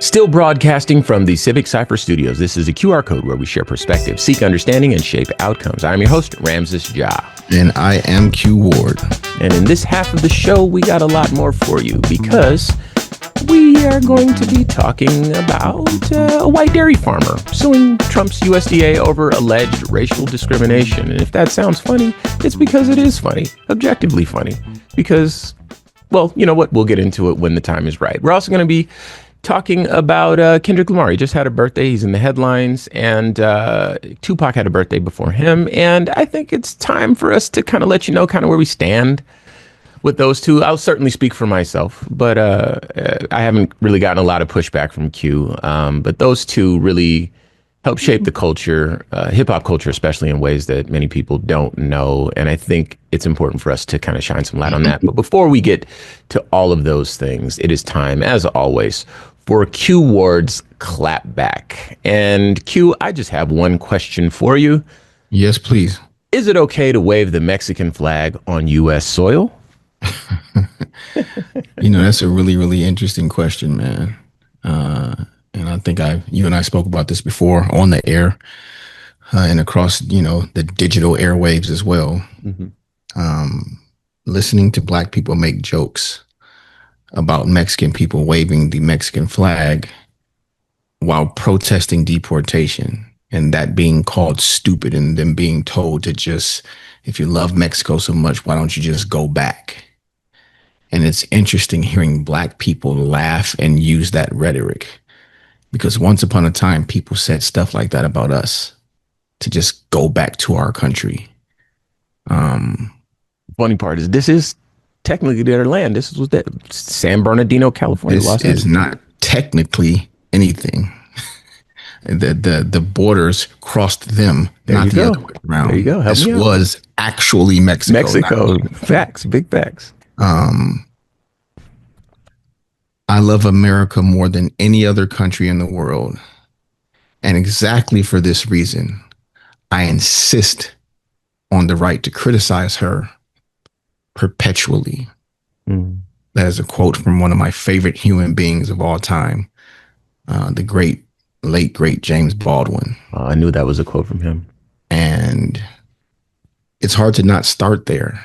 Still broadcasting from the Civic Cipher studios, this is a QR code where we share perspective, seek understanding, and shape outcomes. I'm your host, Ramses Ja. And I am Q Ward. And in this half of the show, we got a lot more for you because we are going to be talking about a white dairy farmer suing Trump's USDA over alleged racial discrimination. And if that sounds funny, it's because it is funny, objectively funny, because, well, you know what? We'll get into it when the time is right. We're also going to be talking about Kendrick Lamar. He just had a birthday. He's in the headlines, and Tupac had a birthday before him. And I think it's time for us to kind of let you know kind of where we stand with those two. I'll certainly speak for myself, but I haven't really gotten a lot of pushback from Q. But those two really help shape the culture, hip hop culture, especially in ways that many people don't know. And I think it's important for us to kind of shine some light on that. But before we get to all of those things, it is time, as always, for Q Ward's clapback. And Q, I just have one question for you. Yes, please. Is it okay to wave the Mexican flag on U.S. soil? That's a really, really interesting question, man. And I think you and I spoke about this before on the air and across, the digital airwaves as well. Mm-hmm. Listening to Black people make jokes about Mexican people waving the Mexican flag while protesting deportation, and that being called stupid, and them being told to just, if you love Mexico so much, why don't you just go back? And it's interesting hearing Black people laugh and use that rhetoric, because once upon a time, people said stuff like that about us, to just go back to our country. Funny part is this is technically their land. This was that San Bernardino, California. This is not technically anything. The borders crossed them, not the other way around. There you go. This was actually Mexico. Mexico. Facts. Big facts. I love America more than any other country in the world. And exactly for this reason, I insist on the right to criticize her perpetually. That is a quote from one of my favorite human beings of all time, the late great James Baldwin. I knew that was a quote from him. And it's hard to not start there,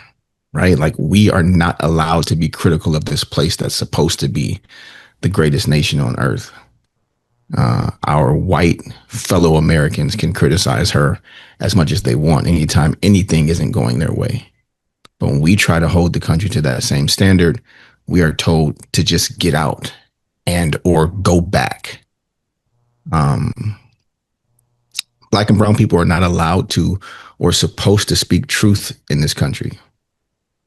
right? Like, we are not allowed to be critical of this place that's supposed to be the greatest nation on earth. Our white fellow Americans can criticize her as much as they want anytime anything isn't going their way. But when we try to hold the country to that same standard, we are told to just get out and or go back. Black and brown people are not allowed to or supposed to speak truth in this country.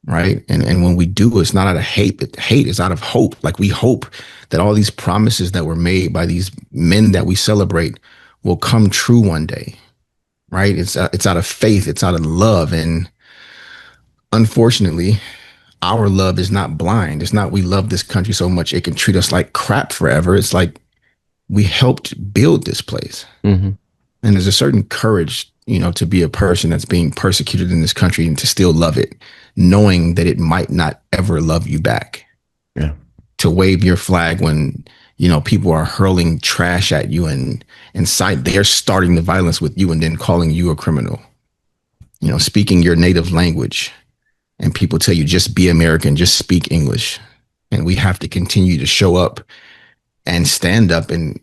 Right. And when we do, it's not out of hate. Hate is out of hope. Like, we hope that all these promises that were made by these men that we celebrate will come true one day. Right. It's out of faith. It's out of love. And unfortunately, our love is not blind. It's not we love this country so much it can treat us like crap forever. It's like we helped build this place. Mm-hmm. And there's a certain courage, to be a person that's being persecuted in this country and to still love it, knowing that it might not ever love you back. Yeah. To wave your flag when, people are hurling trash at you and inside they're starting the violence with you and then calling you a criminal. Speaking your native language and people tell you just be American, just speak English. And we have to continue to show up and stand up and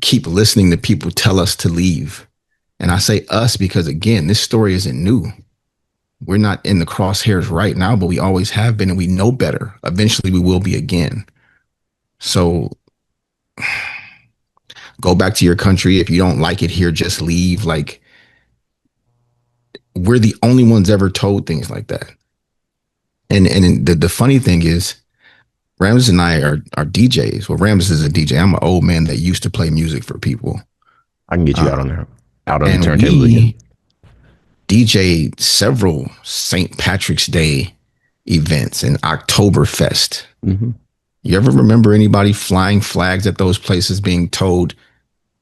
keep listening to people tell us to leave. And I say us because, again, this story isn't new. We're not in the crosshairs right now, but we always have been, and we know better. Eventually we will be again. So go back to your country. If you don't like it here, just leave. Like, we're the only ones ever told things like that. And the funny thing is, Ramses and I are DJs. Well, Ramses is a DJ. I'm an old man that used to play music for people. I can get you out on the turntable again. DJ'd several St. Patrick's Day events and Oktoberfest. Mm-hmm. You ever remember anybody flying flags at those places being told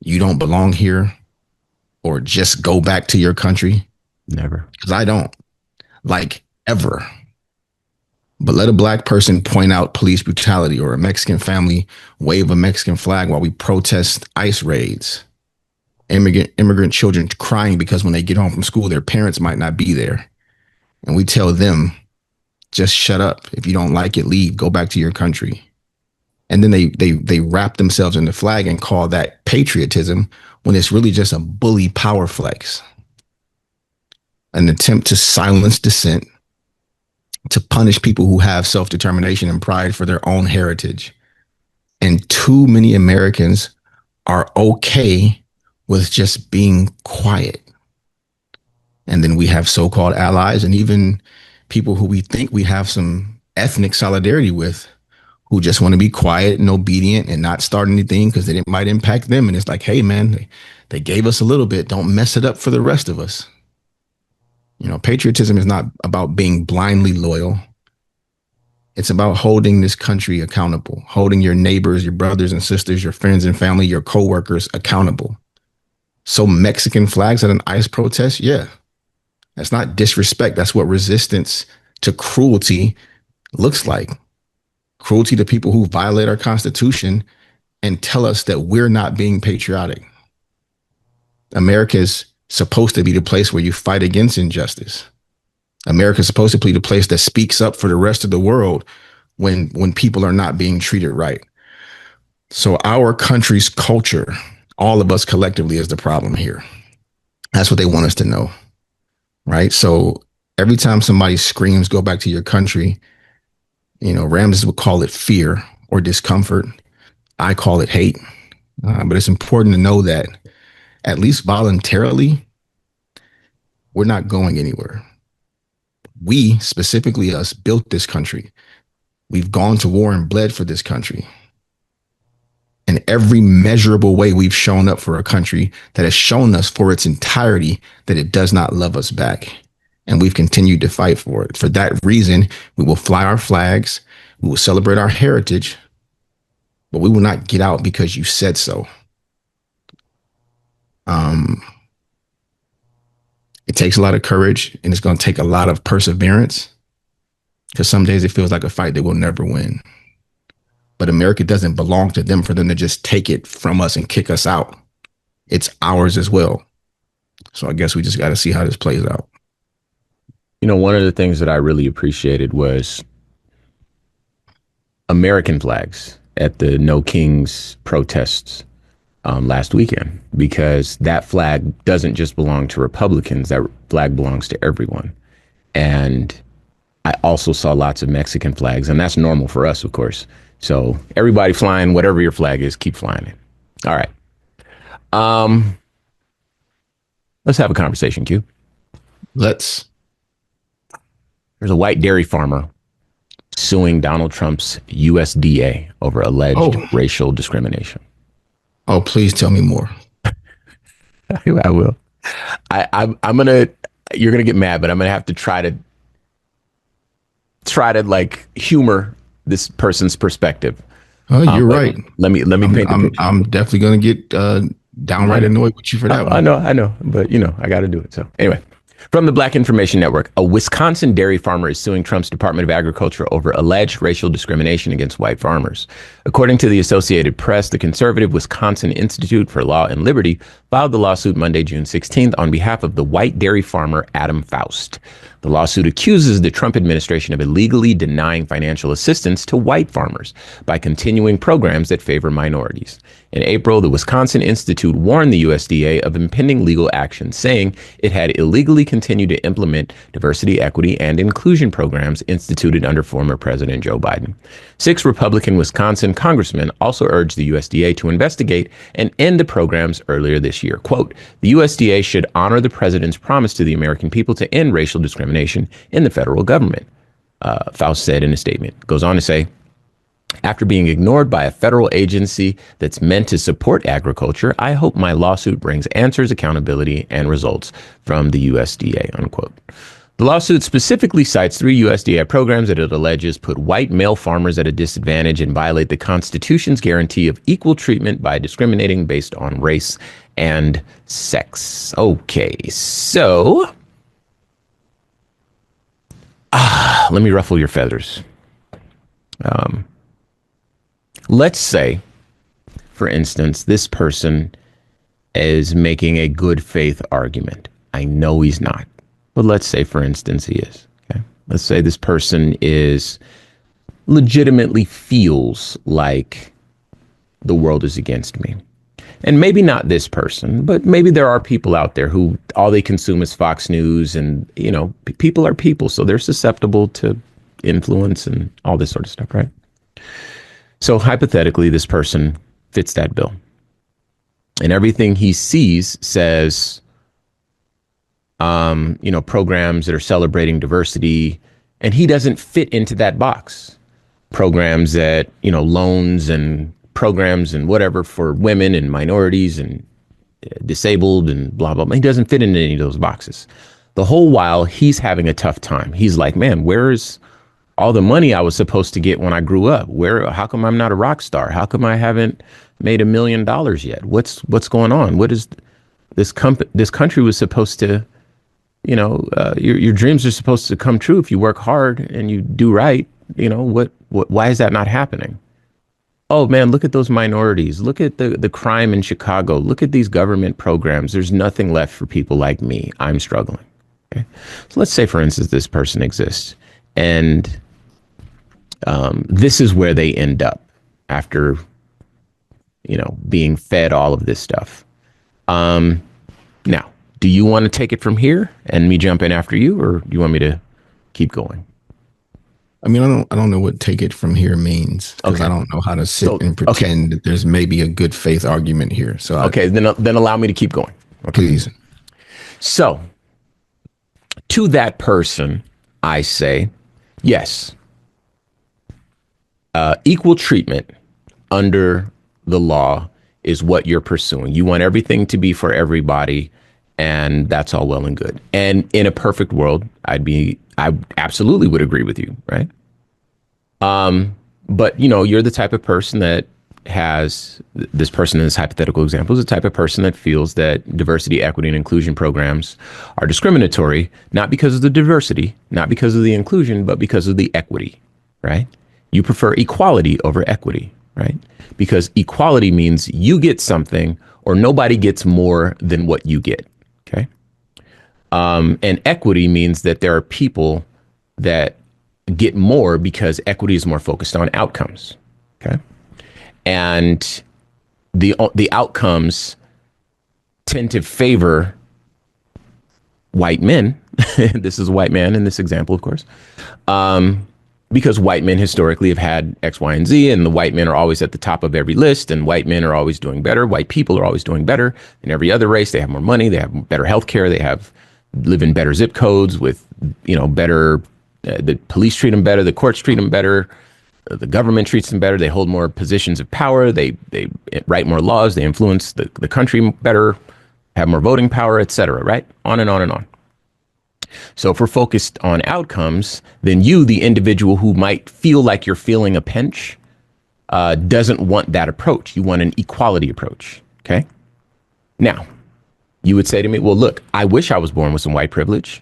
you don't belong here or just go back to your country? Never. Because I don't. Like, ever. But let a black person point out police brutality or a Mexican family wave a Mexican flag while we protest ICE raids. Immigrant children crying because when they get home from school, their parents might not be there. And we tell them, just shut up. If you don't like it, leave, go back to your country. And then they wrap themselves in the flag and call that patriotism when it's really just a bully power flex. An attempt to silence dissent, to punish people who have self-determination and pride for their own heritage. And too many Americans are okay with just being quiet. And then we have so-called allies and even people who we think we have some ethnic solidarity with who just want to be quiet and obedient and not start anything because it might impact them. And it's like, hey, man, they gave us a little bit. Don't mess it up for the rest of us. You know, patriotism is not about being blindly loyal. It's about holding this country accountable, holding your neighbors, your brothers and sisters, your friends and family, your coworkers accountable. So Mexican flags at an ICE protest, yeah, that's not disrespect. That's what resistance to cruelty looks like. Cruelty to people who violate our Constitution and tell us that we're not being patriotic. America is supposed to be the place where you fight against injustice. America is supposed to be the place that speaks up for the rest of the world when people are not being treated right. So our country's culture, all of us collectively, is the problem here. That's what they want us to know, right? So every time somebody screams, go back to your country, you know, Ramses would call it fear or discomfort. I call it hate. But it's important to know that at least voluntarily, we're not going anywhere. We, specifically us, built this country. We've gone to war and bled for this country. In every measurable way, we've shown up for a country that has shown us for its entirety that it does not love us back. And we've continued to fight for it. For that reason, we will fly our flags, we will celebrate our heritage, but we will not get out because you said so. It takes a lot of courage and it's going to take a lot of perseverance because some days it feels like a fight that we'll never win. But America doesn't belong to them for them to just take it from us and kick us out. It's ours as well. So I guess we just got to see how this plays out. You know, one of the things that I really appreciated was American flags at the No Kings protests last weekend, because that flag doesn't just belong to Republicans. That flag belongs to everyone. And I also saw lots of Mexican flags, and that's normal for us, of course. So everybody flying, whatever your flag is, keep flying it. All right. Let's have a conversation, Q. Let's. There's a white dairy farmer suing Donald Trump's USDA over alleged racial discrimination. Oh, please tell me more. I will. I'm gonna. You're gonna get mad, but I'm gonna have to try to like humor this person's perspective. Oh, you're right. Let me paint the picture. I'm definitely gonna get downright annoyed with you for that one. I know, but you know, I got to do it. So anyway. From the Black Information Network, a Wisconsin dairy farmer is suing Trump's Department of Agriculture over alleged racial discrimination against white farmers. According to the Associated Press, the conservative Wisconsin Institute for Law and Liberty filed the lawsuit Monday, June 16th, on behalf of the white dairy farmer Adam Faust. The lawsuit accuses the Trump administration of illegally denying financial assistance to white farmers by continuing programs that favor minorities. In April, the Wisconsin Institute warned the USDA of impending legal action, saying it had illegally continued to implement diversity, equity, and inclusion programs instituted under former President Joe Biden. 6 Republican Wisconsin congressmen also urged the USDA to investigate and end the programs earlier this year. Quote, the USDA should honor the president's promise to the American people to end racial discrimination in the federal government, Faust said in a statement. Goes on to say, after being ignored by a federal agency that's meant to support agriculture, I hope my lawsuit brings answers, accountability, and results from the USDA, unquote. The lawsuit specifically cites 3 USDA programs that it alleges put white male farmers at a disadvantage and violate the Constitution's guarantee of equal treatment by discriminating based on race and sex. Okay, so let me ruffle your feathers. Let's say, for instance, this person is making a good faith argument. I know he's not, but let's say, for instance, he is. Okay, let's say this person is legitimately feels like the world is against me. And maybe not this person, but maybe there are people out there who all they consume is Fox News, and, you know, people are people, so they're susceptible to influence and all this sort of stuff, right? So hypothetically, this person fits that bill. And everything he sees says, you know, programs that are celebrating diversity, and he doesn't fit into that box. Programs that, you know, loans and programs and whatever for women and minorities and disabled and blah, blah, blah. He doesn't fit into any of those boxes. The whole while he's having a tough time. He's like, man, where's all the money I was supposed to get when I grew up? How come I'm not a rock star? How come I haven't made $1 million yet? What's going on? What is this country was supposed to, you know, your dreams are supposed to come true if you work hard and you do right. You know, why is that not happening? Oh man, look at those minorities. Look at the crime in Chicago. Look at these government programs. There's nothing left for people like me. I'm struggling. Okay. So let's say, for instance, this person exists, and this is where they end up after, you know, being fed all of this stuff. Now, do you want to take it from here and me jump in after you, or do you want me to keep going? I mean, I don't know what take it from here means, because I don't know how to sit and pretend that there's maybe a good faith argument here. So then allow me to keep going. Okay. Please. So to that person, I say, yes, equal treatment under the law is what you're pursuing. You want everything to be for everybody, and that's all well and good. And in a perfect world, I absolutely would agree with you, right? But you know, you're the type of person that has, this person in this hypothetical example is the type of person that feels that diversity, equity, and inclusion programs are discriminatory, not because of the diversity, not because of the inclusion, but because of the equity, right? You prefer equality over equity, right? Because equality means you get something or nobody gets more than what you get, okay? And equity means that there are people that get more because equity is more focused on outcomes, okay? And the outcomes tend to favor white men. This is a white man in this example, of course, because white men historically have had X, Y, and Z, and the white men are always at the top of every list, and white men are always doing better. White people are always doing better than every other race. They have more money. They have better healthcare. They live in better zip codes with, you know, better. The police treat them better. The courts treat them better. The government treats them better. They hold more positions of power. They write more laws. They influence the country better, have more voting power, etc. Right? On and on and on. So if we're focused on outcomes, then you, the individual who might feel like you're feeling a pinch, doesn't want that approach. You want an equality approach. Okay? Now, you would say to me, well, look, I wish I was born with some white privilege,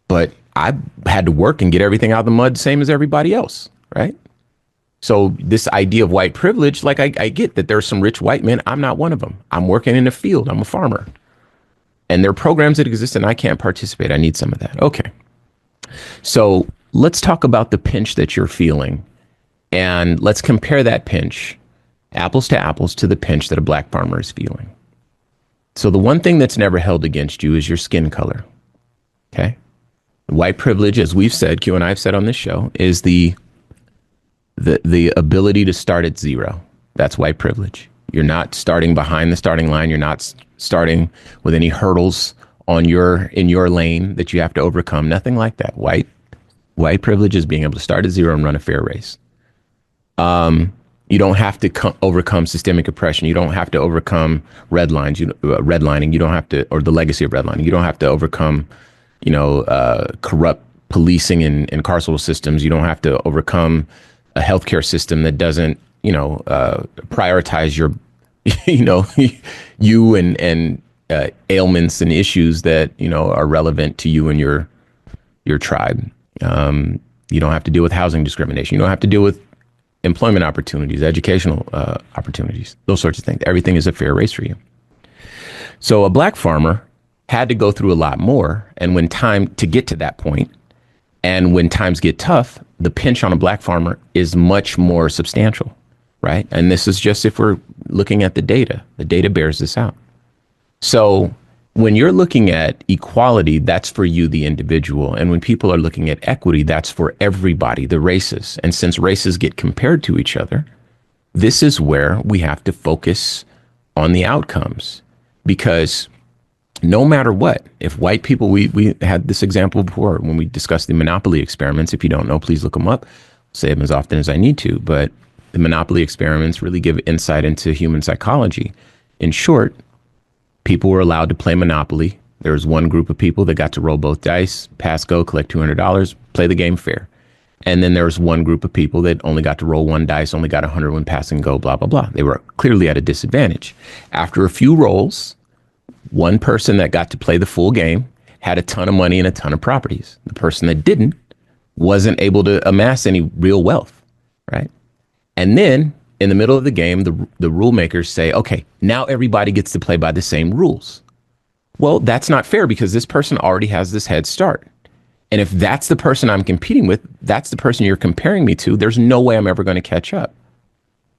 but I had to work and get everything out of the mud, same as everybody else, right? So this idea of white privilege, like I get that there are some rich white men. I'm not one of them. I'm working in a field. I'm a farmer. And there are programs that exist and I can't participate. I need some of that. Okay. So let's talk about the pinch that you're feeling. And let's compare that pinch, apples to the pinch that a black farmer is feeling. So the one thing that's never held against you is your skin color. Okay. White privilege, as we've said, Q and I have said on this show, is the ability to start at zero. That's white privilege. You're not starting behind the starting line. You're not starting with any hurdles in your lane that you have to overcome. Nothing like that. White privilege is being able to start at zero and run a fair race. You don't have to overcome systemic oppression. You don't have to overcome redlining. You don't have to, or the legacy of redlining. You don't have to overcome, corrupt policing and carceral systems. You don't have to overcome a healthcare system that doesn't, prioritize your, you and ailments and issues that, are relevant to you and your tribe. You don't have to deal with housing discrimination. You don't have to deal with employment opportunities, educational opportunities, those sorts of things. Everything is a fair race for you. So a black farmer had to go through a lot more. And when time to get to that point, and when times get tough, the pinch on a black farmer is much more substantial, right? And this is just if we're looking at the data bears this out. So when you're looking at equality, that's for you, the individual. And when people are looking at equity, that's for everybody, the races. And since races get compared to each other, this is where we have to focus on the outcomes. Because no matter what, if white people, we had this example before when we discussed the monopoly experiments. If you don't know, please look them up. I'll say them as often as I need to. But the monopoly experiments really give insight into human psychology. In short, people were allowed to play Monopoly. There was one group of people that got to roll both dice, pass go, collect $200, play the game fair. And then there was one group of people that only got to roll one dice, only got 100 when pass and go, blah, blah, blah. They were clearly at a disadvantage. After a few rolls, one person that got to play the full game had a ton of money and a ton of properties. The person that didn't wasn't able to amass any real wealth, right? And then in the middle of the game, the rule makers say, okay, now everybody gets to play by the same rules. Well, that's not fair because this person already has this head start. And if that's the person I'm competing with, that's the person you're comparing me to, there's no way I'm ever going to catch up,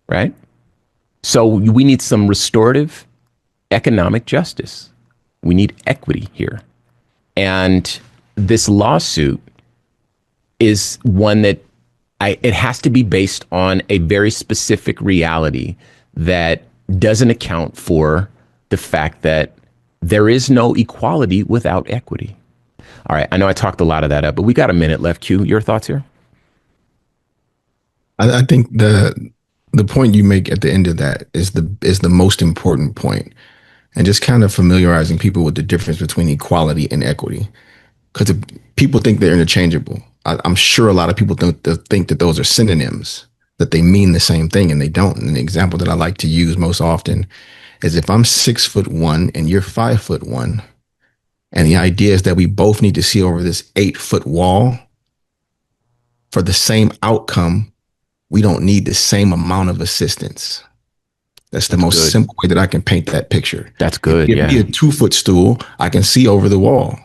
right? So we need some restorative economic justice. We need equity here. And this lawsuit is one that it has to be based on a very specific reality that doesn't account for the fact that there is no equality without equity. All right, I know I talked a lot of that up, but we got a minute left. Q, your thoughts here? I think the point you make at the end of that is the most important point, and just kind of familiarizing people with the difference between equality and equity, because people think they're interchangeable. I'm sure a lot of people think that those are synonyms, that they mean the same thing, and they don't. And the example that I like to use most often is if I'm 6'1" and you're 5'1", and the idea is that we both need to see over this 8-foot wall for the same outcome. We don't need the same amount of assistance. That's the most simple way that I can paint that picture. That's good. Give me a 2-foot stool, I can see over the wall.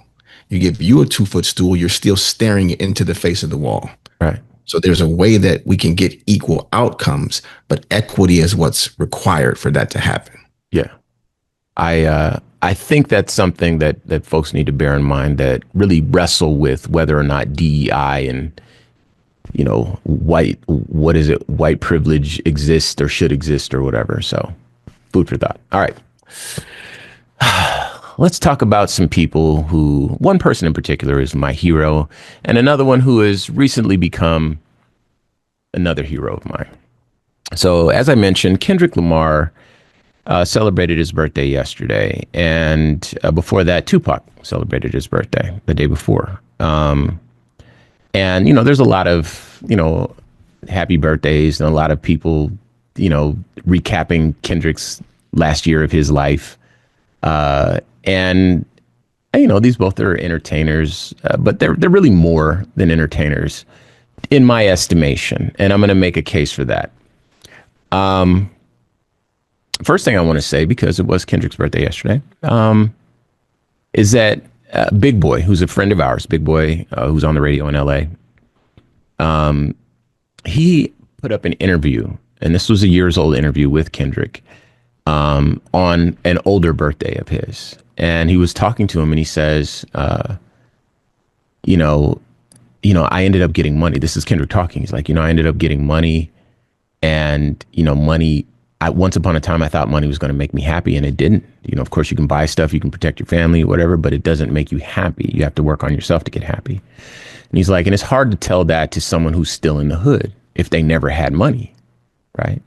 You give you a 2-foot stool, you're still staring into the face of the wall. Right. So there's a way that we can get equal outcomes, but equity is what's required for that to happen. Yeah. I think that's something that folks need to bear in mind, that really wrestle with whether or not DEI and, you know, white privilege exists or should exist or whatever. So food for thought. All right. Let's talk about some people who, one person in particular is my hero, and another one who has recently become another hero of mine. So as I mentioned, Kendrick Lamar celebrated his birthday yesterday. And before that, Tupac celebrated his birthday the day before. And, you know, there's a lot of, you know, happy birthdays and a lot of people, you know, recapping Kendrick's last year of his life. And, you know, these both are entertainers, but they're really more than entertainers in my estimation. And I'm going to make a case for that. First thing I want to say, because it was Kendrick's birthday yesterday, is that Big Boy, who's a friend of ours, Big Boy, who's on the radio in LA, he put up an interview, and this was a years old interview with Kendrick, on an older birthday of his. And he was talking to him and he says, you know, I ended up getting money. This is Kendrick talking. He's like, you know, I ended up getting money, and, you know, money, once upon a time, I thought money was going to make me happy, and it didn't. You know, of course, you can buy stuff, you can protect your family, whatever, but it doesn't make you happy. You have to work on yourself to get happy. And he's like, and it's hard to tell that to someone who's still in the hood if they never had money, right?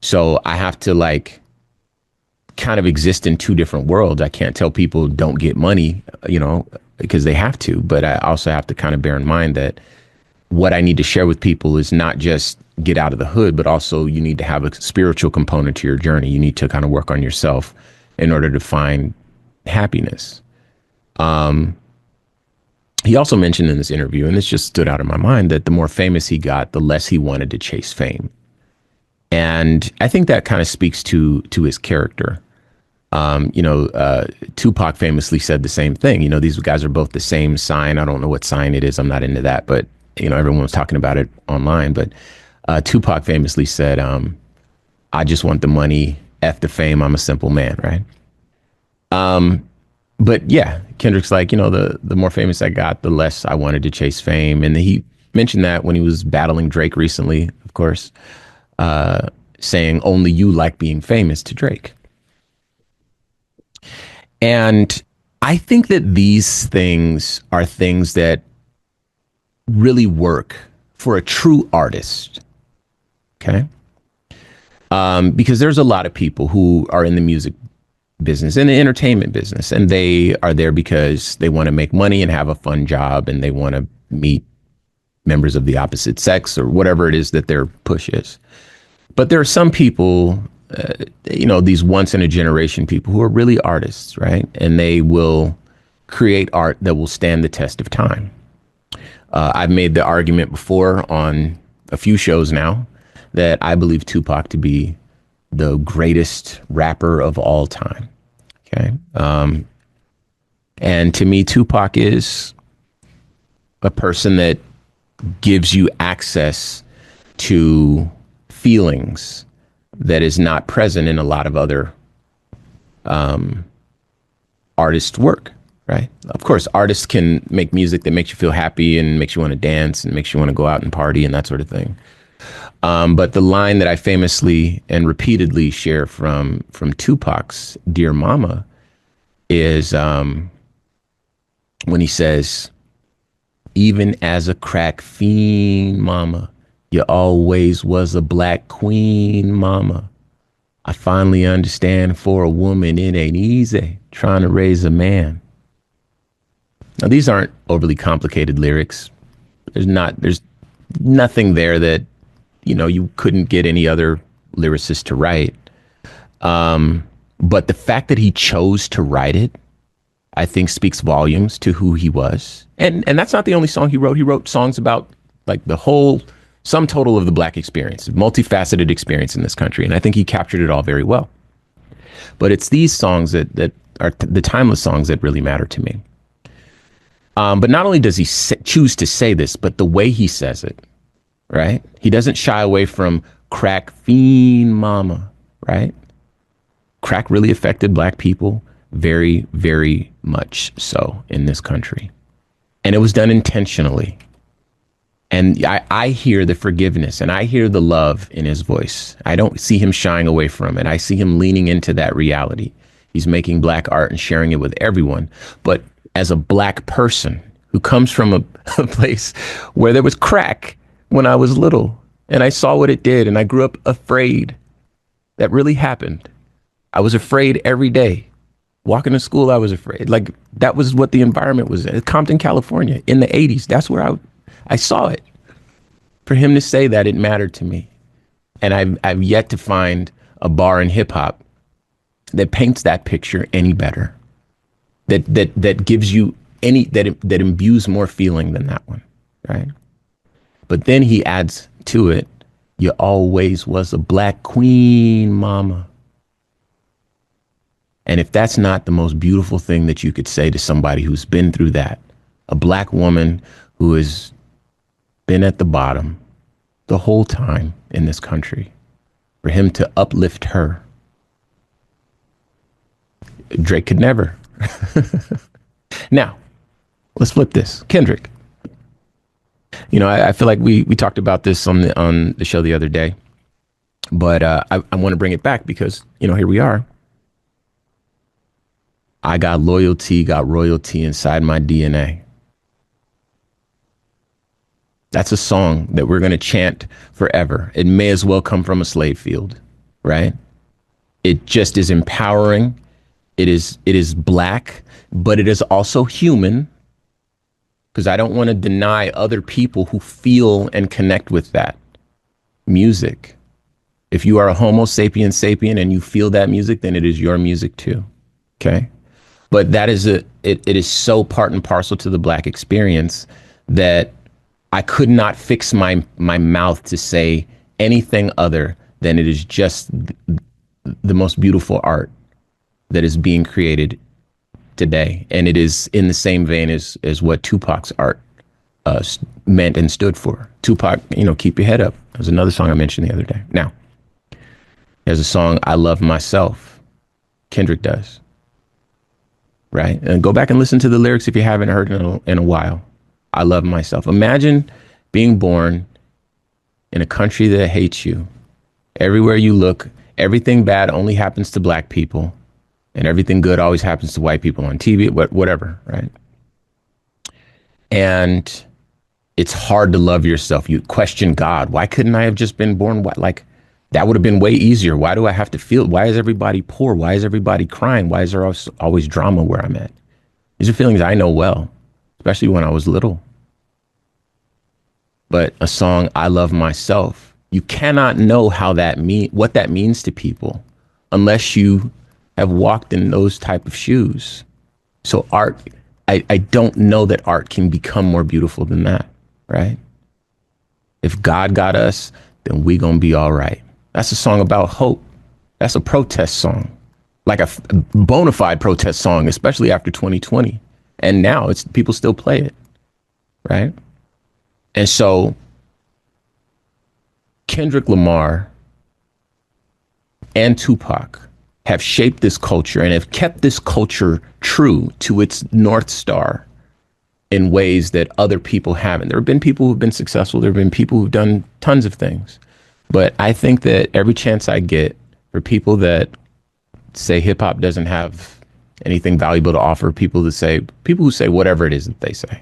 So I have to, like, kind of exist in two different worlds. I can't tell people don't get money, you know, because they have to, but I also have to kind of bear in mind that what I need to share with people is not just get out of the hood, but also you need to have a spiritual component to your journey. You need to kind of work on yourself in order to find happiness. he also mentioned in this interview, and this just stood out in my mind, that the more famous he got, the less he wanted to chase fame. And I think that kind of speaks to his character. Tupac famously said the same thing. These guys are both the same sign. I don't know what sign it is. I'm not into that, but everyone was talking about it online. But Tupac famously said, "I just want the money, F the fame. I'm a simple man." Right. But yeah, Kendrick's like, the more famous I got, the less I wanted to chase fame. And he mentioned that when he was battling Drake recently, of course, saying only you like being famous to Drake. And I think that these things are things that really work for a true artist. Okay. Because there's a lot of people who are in the music business, in the entertainment business, and they are there because they want to make money and have a fun job, and they want to meet members of the opposite sex or whatever it is that their push is. But there are some people, these once in a generation people who are really artists, right? And they will create art that will stand the test of time. I've made the argument before on a few shows now that I believe Tupac to be the greatest rapper of all time. Okay. And to me, Tupac is a person that gives you access to feelings that is not present in a lot of other artists' work, right? Of course, artists can make music that makes you feel happy and makes you want to dance and makes you want to go out and party and that sort of thing. But the line that I famously and repeatedly share from Tupac's Dear Mama is when he says, "Even as a crack fiend, mama, you always was a black queen, mama. I finally understand for a woman it ain't easy trying to raise a man." Now, these aren't overly complicated lyrics. There's nothing there that you couldn't get any other lyricist to write. But the fact that he chose to write it, I think speaks volumes to who he was. And that's not the only song he wrote. He wrote songs about like the whole sum total of the black experience, multifaceted experience in this country. And I think he captured it all very well. But it's these songs that are the timeless songs that really matter to me. But not only does he choose to say this, but the way he says it, right? He doesn't shy away from crack fiend mama, right? Crack really affected black people very, very much so in this country. And it was done intentionally. And I hear the forgiveness and I hear the love in his voice. I don't see him shying away from it. I see him leaning into that reality. He's making black art and sharing it with everyone. But as a black person who comes from a place where there was crack when I was little and I saw what it did and I grew up afraid, that really happened. I was afraid every day. Walking to school, I was afraid. Like, that was what the environment was in. Compton, California, in the 80s. That's where I saw it. For him to say that, it mattered to me. And I've yet to find a bar in hip hop that paints that picture any better. That gives you that imbues more feeling than that one, right? But then he adds to it, "You always was a black queen, mama." And if that's not the most beautiful thing that you could say to somebody who's been through that, a black woman who has been at the bottom the whole time in this country, for him to uplift her, Drake could never. Now, let's flip this. Kendrick. I feel like we talked about this on the show the other day, but I want to bring it back because, here we are. I got loyalty, got royalty inside my DNA. That's a song that we're going to chant forever. It may as well come from a slave field, right? It just is empowering. It is black, but it is also human, because I don't want to deny other people who feel and connect with that music. If you are a Homo sapien sapien and you feel that music, then it is your music too. Okay. But that is it is so part and parcel to the Black experience that I could not fix my mouth to say anything other than it is just the most beautiful art that is being created today. And it is in the same vein as what Tupac's art meant and stood for. Tupac, keep your head up. There's another song I mentioned the other day. Now, there's a song, I Love Myself. Kendrick does. Right? And go back and listen to the lyrics if you haven't heard in a while. I love myself. Imagine being born in a country that hates you. Everywhere you look, everything bad only happens to Black people, and everything good always happens to white people on TV, whatever, right? And it's hard to love yourself. You question God. Why couldn't I have just been born? Like, that would have been way easier. Why do I have to feel? Why is everybody poor? Why is everybody crying? Why is there always drama where I'm at? These are feelings I know well, especially when I was little. But a song, I Love Myself, you cannot know what that means to people unless you have walked in those type of shoes. So art, I don't know that art can become more beautiful than that, right? If God got us, then we gonna be all right. That's a song about hope. That's a protest song, like a bona fide protest song, especially after 2020. And now people still play it, right? And so Kendrick Lamar and Tupac have shaped this culture and have kept this culture true to its North Star in ways that other people haven't. There have been people who've been successful. There have been people who've done tons of things. But I think that every chance I get for people that say hip hop doesn't have anything valuable to offer, people who say whatever it is that they say,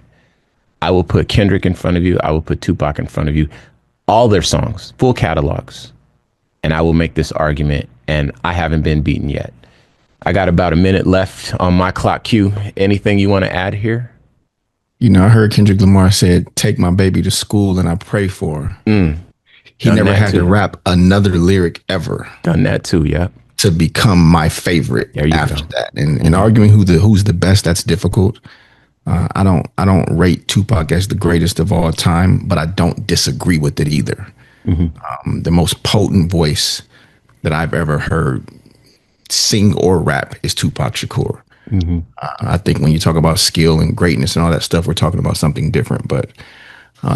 I will put Kendrick in front of you. I will put Tupac in front of you, all their songs, full catalogs. And I will make this argument, and I haven't been beaten yet. I got about a minute left on my clock cue. Anything you want to add here? I heard Kendrick Lamar said, take my baby to school and I pray for her. He never had to rap another lyric ever. Done that too, yeah. To become my favorite after that. And arguing who's the best, that's difficult. I don't rate Tupac as the greatest of all time, but I don't disagree with it either. Mm-hmm. The most potent voice that I've ever heard sing or rap is Tupac Shakur. Mm-hmm. I think when you talk about skill and greatness and all that stuff, we're talking about something different. But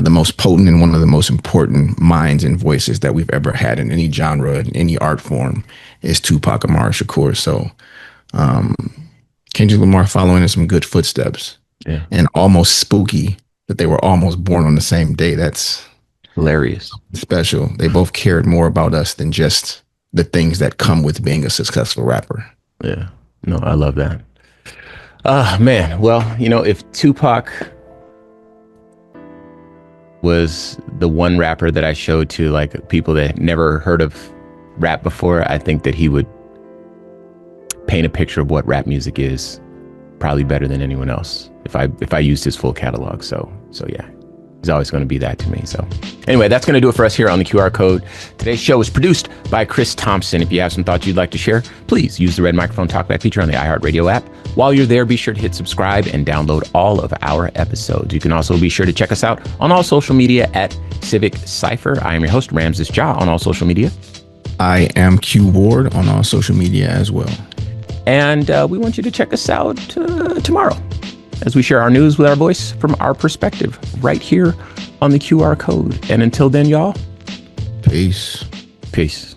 the most potent and one of the most important minds and voices that we've ever had in any genre, in any art form, is Tupac Amaru Shakur. So Kendrick Lamar following in some good footsteps. Yeah. And almost spooky that they were almost born on the same day. That's hilarious. Special. They both cared more about us than just the things that come with being a successful rapper. Yeah. No, I love that. Man. Well, if Tupac was the one rapper that I showed to like people that never heard of rap before, I think that he would paint a picture of what rap music is probably better than anyone else if I used his full catalog. So yeah, he's always going to be that to me. So anyway, that's going to do it for us here on the QR Code. Today's show was produced by Chris Thompson. If you have some thoughts you'd like to share, please use the red microphone talkback feature on the iHeartRadio app. While you're there, be sure to hit subscribe and download all of our episodes. You can also be sure to check us out on all social media at Civic Cipher. I am your host, Ramses Ja, on all social media. I am Q Ward on all social media as well. And we want you to check us out tomorrow as we share our news with our voice from our perspective right here on the QR Code. And until then, y'all. Peace. Peace.